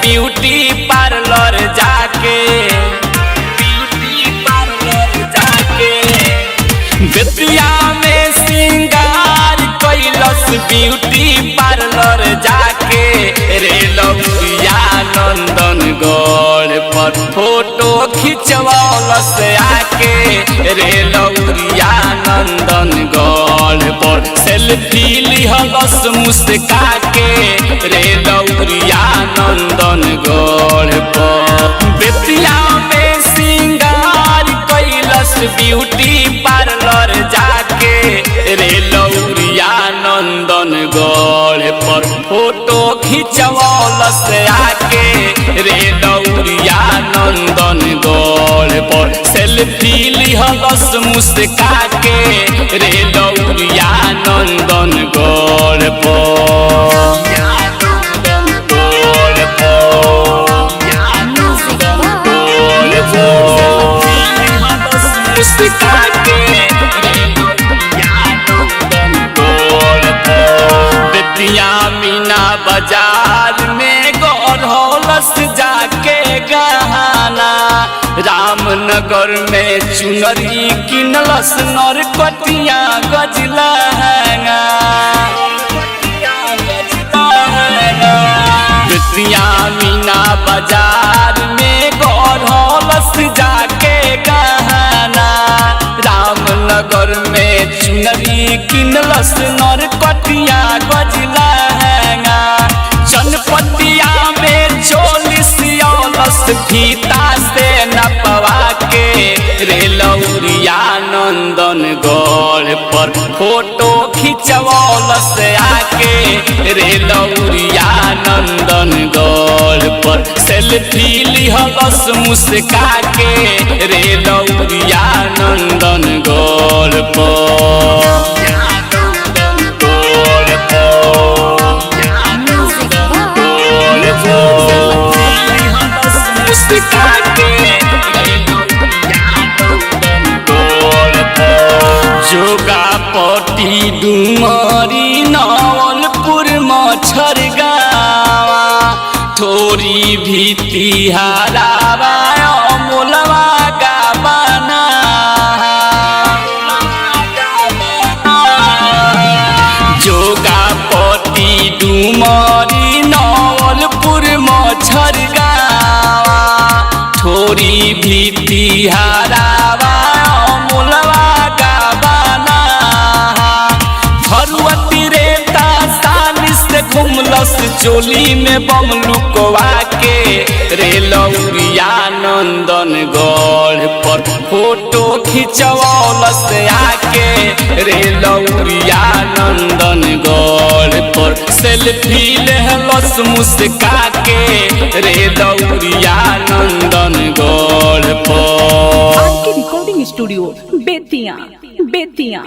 Beauty parlour जाके, beauty parlour जाके बेतिया में सिंगार कैलस ब्यूटी पार्लर जाके रे लौरिया नंदनगढ़ पर फोटो खिंचवलस आके रे लौरिया नंदनगढ़ पर सेल्फी लिहलस मुस्का के रे लौरिया नंदनगढ़ पर बेतिया में सिंगार कैलस ब्यूटी पार्लर जाके रे लौरिया नंदनगढ़ पर फोटो खिंचवलस आके रे लौरिया नंदनगढ़ पर सेल्फी लिहलस मुस्का के रे लौरिया नंदनगढ़ पर। बेतिया मीना बाजार में गौरहलस जाके गहना, रामनगर में चुनरी किनलस नरकटिया गजलहंगा। बेतिया मीना बाजार में गौरहलस जाके गहना, रामनगर में चुनरी किनलस नरकटिया गजलहंगा। जनपतिया में चोली सियलस फीता से नपवा के रे लौरिया नंदनगढ़ पर फोटो खिंचवलस आके रे लौरिया नंदनगढ़ पर सेल्फी लिहलस मुस्का के रे लौरिया नंदनगढ़ पर। जोगापटी डुमरी नवलपुर मच्छर गावा, थोड़ी भी हारावा अमोलवा गावाना। जोगापटी डुमरी नवलपुर मच्छर गावा, थोड़ी भी हारावा अमोलवा घुमलस चोली में बम लुकवा के रे लौरिया नंदनगढ़ पर फोटो खिंचवलस आके रे लौरिया नंदनगढ़ पर सेल्फी लेहलस मुस्का के रे लौरिया नंदनगढ़ पर। Recording studio Bettiah.